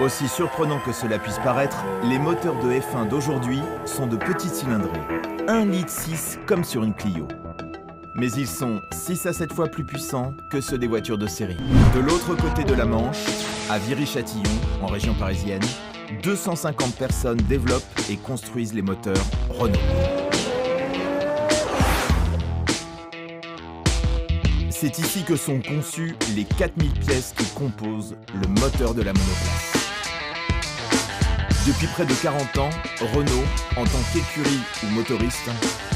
Aussi surprenant que cela puisse paraître, les moteurs de F1 d'aujourd'hui sont de petits cylindrés, 1,6 litre comme sur une Clio. Mais ils sont 6 à 7 fois plus puissants que ceux des voitures de série. De l'autre côté de la Manche, à Viry-Châtillon, en région parisienne, 250 personnes développent et construisent les moteurs Renault. C'est ici que sont conçues les 4000 pièces qui composent le moteur de la monoplace. Depuis près de 40 ans, Renault, en tant qu'écurie ou motoriste,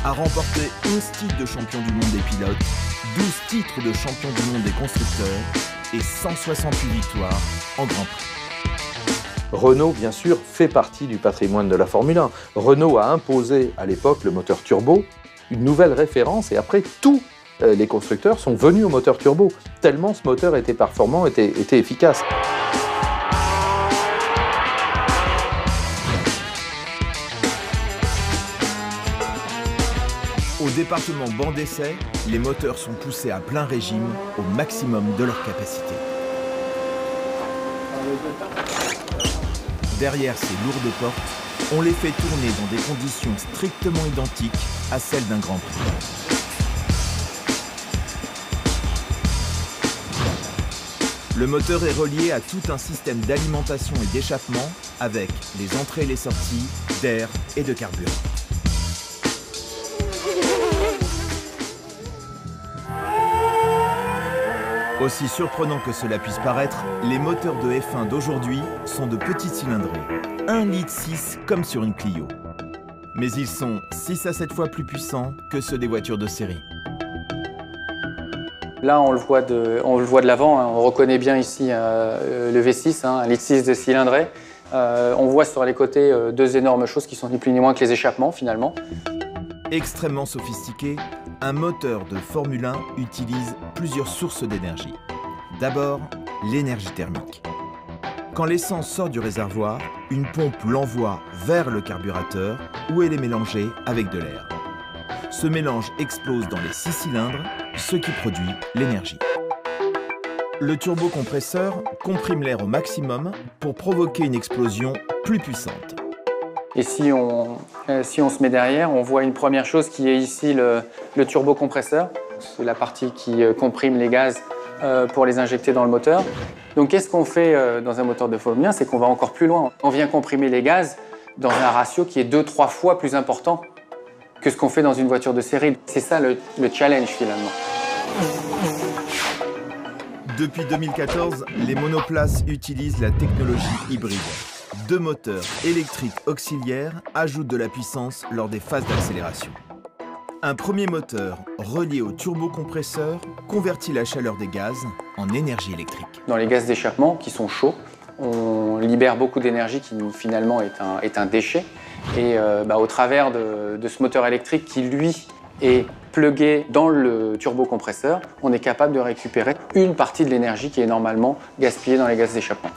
a remporté 11 titres de champion du monde des pilotes, 12 titres de champion du monde des constructeurs et 168 victoires en Grand Prix. Renault, bien sûr, fait partie du patrimoine de la Formule 1. Renault a imposé à l'époque le moteur turbo, une nouvelle référence, et après tous les constructeurs sont venus au moteur turbo, tellement ce moteur était performant, était efficace. Au département banc d'essai, les moteurs sont poussés à plein régime, au maximum de leur capacité. Derrière ces lourdes portes, on les fait tourner dans des conditions strictement identiques à celles d'un Grand Prix. Le moteur est relié à tout un système d'alimentation et d'échappement avec les entrées et les sorties d'air et de carburant. Aussi surprenant que cela puisse paraître, les moteurs de F1 d'aujourd'hui sont de petits cylindrés, 1,6 litre comme sur une Clio. Mais ils sont 6 à 7 fois plus puissants que ceux des voitures de série. Là, on le voit de l'avant, hein. On reconnaît bien ici le V6, hein, 1,6 litre de cylindrée. On voit sur les côtés deux énormes choses qui sont ni plus ni moins que les échappements finalement. Extrêmement sophistiqué, un moteur de Formule 1 utilise plusieurs sources d'énergie. D'abord, l'énergie thermique. Quand l'essence sort du réservoir, une pompe l'envoie vers le carburateur où elle est mélangée avec de l'air. Ce mélange explose dans les 6 cylindres, ce qui produit l'énergie. Le turbocompresseur comprime l'air au maximum pour provoquer une explosion plus puissante. Et si on se met derrière, on voit une première chose qui est ici le turbocompresseur. C'est la partie qui comprime les gaz pour les injecter dans le moteur. Donc qu'est-ce qu'on fait dans un moteur de Formule 1? C'est qu'on va encore plus loin. On vient comprimer les gaz dans un ratio qui est 2-3 fois plus important que ce qu'on fait dans une voiture de série. C'est ça le challenge finalement. Depuis 2014, les monoplaces utilisent la technologie hybride. 2 moteurs électriques auxiliaires ajoutent de la puissance lors des phases d'accélération. Un premier moteur relié au turbocompresseur convertit la chaleur des gaz en énergie électrique. Dans les gaz d'échappement qui sont chauds, on libère beaucoup d'énergie qui finalement est un déchet. Et au travers de ce moteur électrique qui lui est plugué dans le turbocompresseur, on est capable de récupérer une partie de l'énergie qui est normalement gaspillée dans les gaz d'échappement.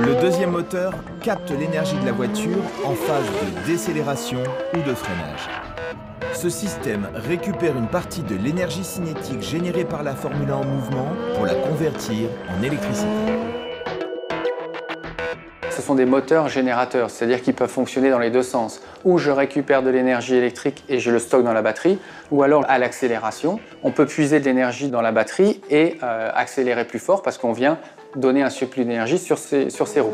Le deuxième moteur capte l'énergie de la voiture en phase de décélération ou de freinage. Ce système récupère une partie de l'énergie cinétique générée par la Formule 1 en mouvement pour la convertir en électricité. Ce sont des moteurs générateurs, c'est-à-dire qu'ils peuvent fonctionner dans les deux sens. Ou je récupère de l'énergie électrique et je le stocke dans la batterie, ou alors à l'accélération, on peut puiser de l'énergie dans la batterie et accélérer plus fort parce qu'on vient donner un surplus d'énergie sur ces roues.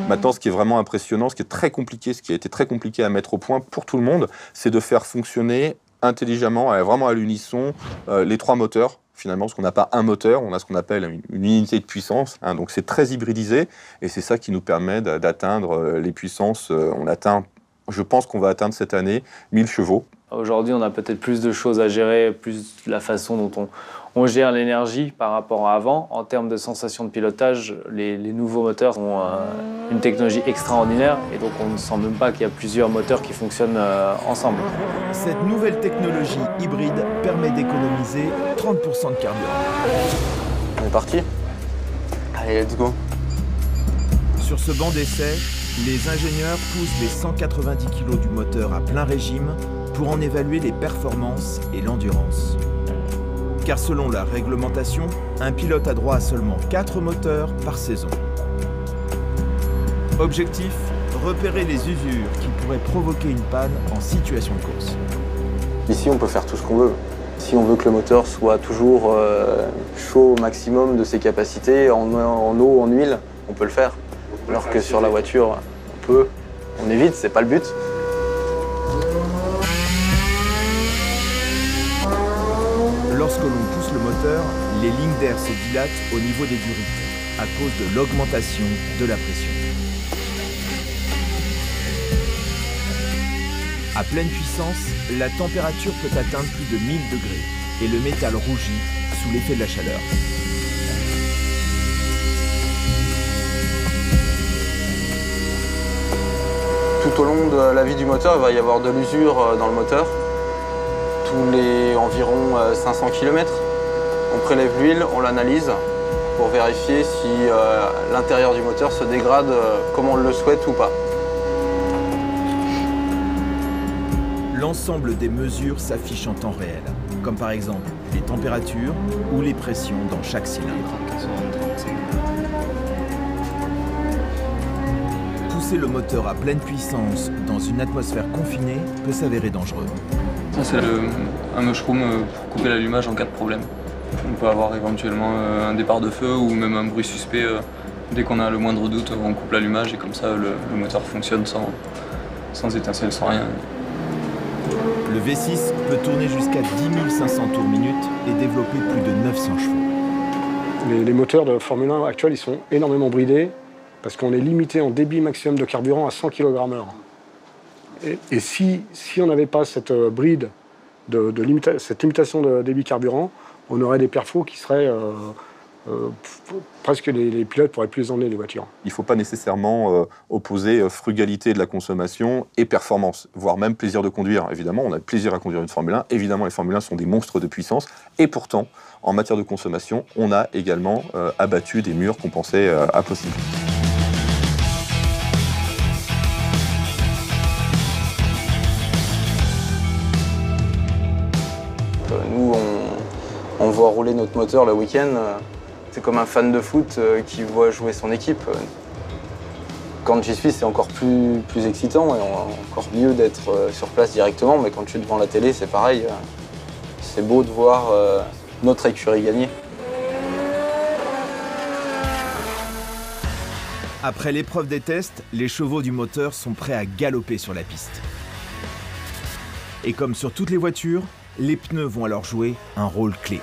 Maintenant, ce qui est vraiment impressionnant, ce qui est très compliqué, ce qui a été très compliqué à mettre au point pour tout le monde, c'est de faire fonctionner intelligemment, vraiment à l'unisson, les 3 moteurs. Finalement, parce qu'on n'a pas un moteur, on a ce qu'on appelle une unité de puissance. Hein, donc c'est très hybridisé et c'est ça qui nous permet d'atteindre les puissances. On atteint, je pense qu'on va atteindre cette année 1000 chevaux. Aujourd'hui, on a peut-être plus de choses à gérer, plus la façon dont on gère l'énergie par rapport à avant. En termes de sensation de pilotage, les nouveaux moteurs ont une technologie extraordinaire et donc on ne sent même pas qu'il y a plusieurs moteurs qui fonctionnent ensemble. Cette nouvelle technologie hybride permet d'économiser 30% de carburant. On est parti? Allez, let's go. Sur ce banc d'essai, les ingénieurs poussent les 190 kg du moteur à plein régime pour en évaluer les performances et l'endurance. car selon la réglementation, un pilote a droit à seulement 4 moteurs par saison. Objectif, repérer les usures qui pourraient provoquer une panne en situation de course. Ici, on peut faire tout ce qu'on veut. Si on veut que le moteur soit toujours chaud au maximum de ses capacités, en eau, en huile, on peut le faire. Alors que sur la voiture, on évite, c'est pas le but. Lorsque l'on pousse le moteur, les lignes d'air se dilatent au niveau des durites, à cause de l'augmentation de la pression. À pleine puissance, la température peut atteindre plus de 1000 degrés et le métal rougit sous l'effet de la chaleur. Tout au long de la vie du moteur, il va y avoir de l'usure dans le moteur. Tous les environ 500 km, on prélève l'huile, on l'analyse pour vérifier si l'intérieur du moteur se dégrade comme on le souhaite ou pas. L'ensemble des mesures s'affiche en temps réel, comme par exemple les températures ou les pressions dans chaque cylindre. Pousser le moteur à pleine puissance dans une atmosphère confinée peut s'avérer dangereux. Ça, c'est un mushroom pour couper l'allumage en cas de problème. On peut avoir éventuellement un départ de feu ou même un bruit suspect. Dès qu'on a le moindre doute, on coupe l'allumage et comme ça, le moteur fonctionne sans étincelle, sans rien. Le V6 peut tourner jusqu'à 10 500 tours minute et développer plus de 900 chevaux. Les moteurs de Formule 1 actuels, ils sont énormément bridés parce qu'on est limité en débit maximum de carburant à 100 kg/h. Et si on n'avait pas cette bride, cette limitation de débit carburant, on aurait des perfos qui seraient presque les pilotes pourraient plus les emmener, les voitures. Il ne faut pas nécessairement opposer frugalité de la consommation et performance, voire même plaisir de conduire. Évidemment, on a plaisir à conduire une Formule 1. Évidemment, les Formule 1 sont des monstres de puissance. Et pourtant, en matière de consommation, on a également abattu des murs qu'on pensait impossibles. Nous, on voit rouler notre moteur le week-end. C'est comme un fan de foot qui voit jouer son équipe. Quand j'y suis, c'est encore plus excitant et encore mieux d'être sur place directement. Mais quand je suis devant la télé, c'est pareil. C'est beau de voir notre écurie gagner. Après l'épreuve des tests, les chevaux du moteur sont prêts à galoper sur la piste. Et comme sur toutes les voitures, les pneus vont alors jouer un rôle clé.